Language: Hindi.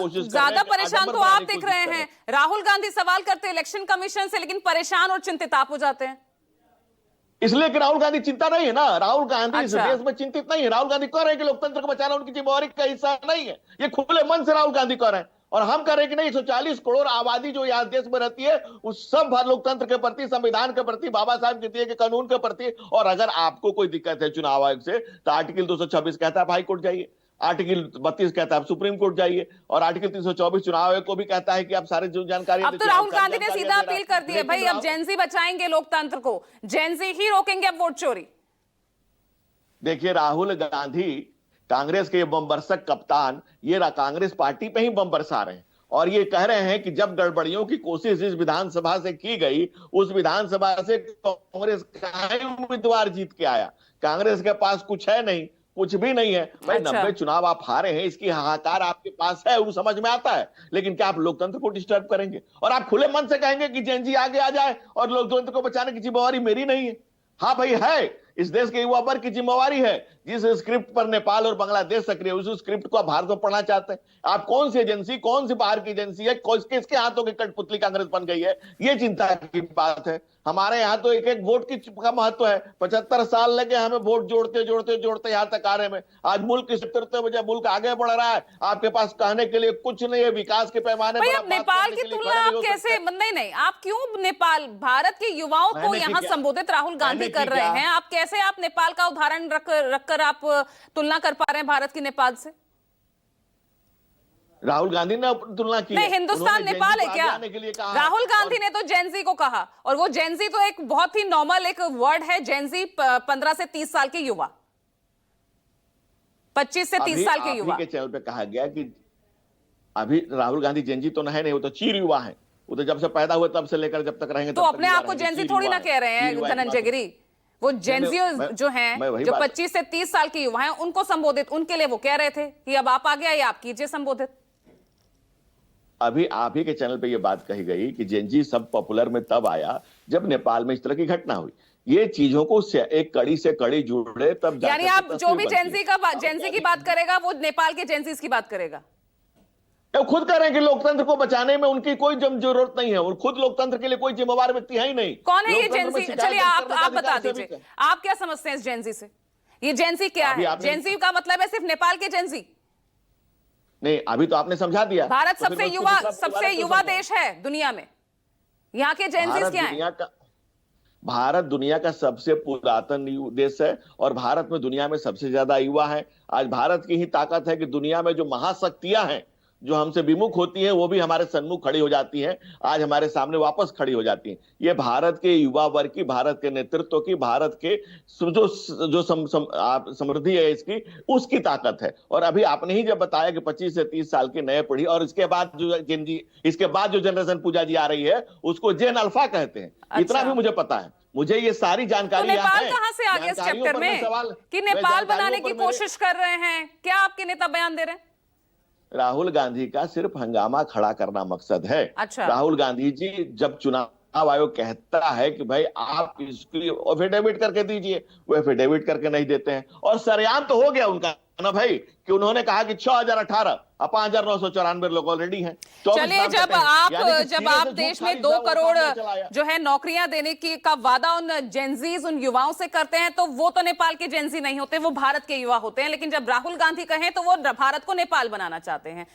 कोशिश कर ज्यादा रहे हैं, परेशान आडंबर तो बनाने आप की दिख कोशिश रहे कर हैं। राहुल गांधी सवाल करते हैं इलेक्शन कमीशन से, लेकिन परेशान और चिंतित आप हो जाते हैं। इसलिए कि राहुल गांधी चिंता नहीं है ना, राहुल गांधी इस अच्छा, देश में चिंतित नहीं है। राहुल गांधी कह रहे हैं कि लोकतंत्र को बचाना उनकी जिम्मेवारी का हिस्सा नहीं है, ये खुले मन से राहुल गांधी कह रहे हैं। और हम कह रहे हैं कि नहीं, 140 करोड़ आबादी जो यहाँ देश में रहती है, उस सब लोकतंत्र के प्रति, संविधान के प्रति, बाबा साहब के दिए गए कानून के प्रति। और अगर आपको कोई दिक्कत है चुनाव आयोग से, तो आर्टिकल 226 कहता है आप हाई कोर्ट जाइए, आर्टिकल 32 कहता है आप सुप्रीम कोर्ट जाइए, और आर्टिकल 324 चुनाव आयोग को भी कहता है कि आप सारे जो जानकारी अब तो राहुल गांधी ने सीधा अपील कर दी है, भाई अब जेनजी बचाएंगे लोकतंत्र को, जेनजी ही रोकेंगे अब वोट चोरी। देखिए, राहुल गांधी कांग्रेस के बम बरसक कप्तान, ये कांग्रेस पार्टी पे ही बम बरसा रहे हैं। और ये कह रहे हैं कि जब गड़बड़ियों की कोशिश इस विधानसभा से की गई, उस विधानसभा से कांग्रेस का उम्मीदवार जीत के आया। कांग्रेस के पास कुछ है नहीं, कुछ भी नहीं है भाई। अच्छा। 90 चुनाव आप हारे हैं, इसकी हाहाकार आपके पास है, वो समझ में आता है। लेकिन क्या आप लोकतंत्र को डिस्टर्ब करेंगे? और आप खुले मन से कहेंगे कि जेनजी आगे आ जाए और लोकतंत्र को बचाने की जिम्मेवारी मेरी नहीं है? हाँ भाई है, इस देश के युवा वर्ग की जिम्मेवारी है। जिस स्क्रिप्ट पर नेपाल और बांग्लादेश सक्रिय, उस स्क्रिप्ट को आप भारत में पढ़ना चाहते हैं। आप कौन सी एजेंसी, कौन सी बाहर की एजेंसी है, किसके हाथों की कठपुतली कांग्रेस बन गई है, ये चिंता की बात है। हमारे यहाँ तो एक एक वोट का महत्व है। 75 साल लगे हमें वोट जोड़ते जोड़ते जोड़ते यहाँ तक आ रहे में। आज मुल्क की 70 वजह मुल्क आगे बढ़ रहा है, आपके पास कहने के लिए कुछ नहीं है। विकास के पैमाने पर नेपाल की तुलना आप कैसे, नहीं आप क्यों नेपाल, भारत के युवाओं को यहाँ संबोधित राहुल गांधी कर रहे हैं, आप कैसे आप नेपाल का उदाहरण रखकर आप तुलना कर पा रहे हैं भारत की नेपाल से? राहुल गांधी ने तुलना की? नहीं, हिंदुस्तान नेपाल है क्या? राहुल गांधी ने तो जेनजी को कहा, और वो जेनजी तो एक बहुत ही नॉर्मल एक वर्ड है। जेनजी 15 से 30 साल के युवा, 25 से 30 साल के युवा। के चैनल पे कहा गया कि अभी राहुल गांधी जेनजी तो नहीं, वो तो चीर युवा है। वो तो जब से पैदा हुए तब से लेकर जब तक रहेंगे, तो अपने आप को जेनजी थोड़ी ना कह रहे हैं धनंजय गिरी। वो जेनजी जो हैं, जो 25 से 30 साल के युवा हैं, उनको संबोधित, उनके लिए वो कह रहे थे कि अब आप आगे आइए, आप कीजिए संबोधित। अभी आप ही के चैनल पे ये बात कही गई कि जेनजी सब पॉपुलर में तब आया जब नेपाल में इस तरह की घटना हुई। ये चीजों को एक कड़ी से कड़ी जुड़े तब, यानी आप जो भी जेनजी की बात करेगा वो नेपाल के जेनजी की बात करेगा। वो खुद कह रहे हैं कि लोकतंत्र को बचाने में उनकी कोई जरूरत नहीं है, और खुद लोकतंत्र के लिए कोई जिम्मेवार व्यक्ति है ही नहीं। कौन है ये जेनजी? चलिए आप बता दीजिए, आप क्या समझते हैं इस जेनजी से? ये जेनजी क्या है? जेनजी का मतलब है सिर्फ नेपाल के जेनजी? नहीं, अभी तो आपने समझा दिया। भारत सबसे युवा देश है दुनिया में, यहाँ के जेनजी क्या है? भारत दुनिया का सबसे पुरातन देश है, और भारत में दुनिया में सबसे ज्यादा युवा है। आज भारत की ही ताकत है कि दुनिया में जो महाशक्तियां हैं, जो हमसे विमुख होती हैं, वो भी हमारे सन्मुख खड़ी हो जाती हैं, आज हमारे सामने वापस खड़ी हो जाती हैं। ये भारत के युवा वर्ग की, भारत के नेतृत्व की, भारत के जो समृद्धि है इसकी, उसकी ताकत है। और अभी आपने ही जब बताया कि 25 से 30 साल की नए पीढ़ी, और इसके बाद जो जनरेशन पूजा जी आ रही है, उसको जेन अल्फा कहते हैं। अच्छा। इतना भी मुझे पता है, मुझे ये सारी जानकारी तो नेपाल कहां से आ गया इस चक्कर में कि नेपाल बनाने की कोशिश कर रहे हैं? क्या आपके नेता बयान दे रहे हैं? राहुल गांधी का सिर्फ हंगामा खड़ा करना मकसद है। अच्छा। राहुल गांधी जी जब चुनाव आयोग कहता है कि भाई आप इसके लिए एफिडेविट करके दीजिए, वो एफिडेविट करके नहीं देते हैं। और सरेआम तो हो गया उनका ना भाई, कि उन्होंने कहा कि 6018 और 5994 लोग ऑलरेडी हैं। चलिए, जब आप देश में 2 करोड़ जो है नौकरियां देने की का वादा उन जेनजीज, उन युवाओं से करते हैं, तो वो तो नेपाल के जेनजी नहीं होते, वो भारत के युवा होते हैं। लेकिन जब राहुल गांधी कहें तो वो भारत को नेपाल बनाना चाहते हैं।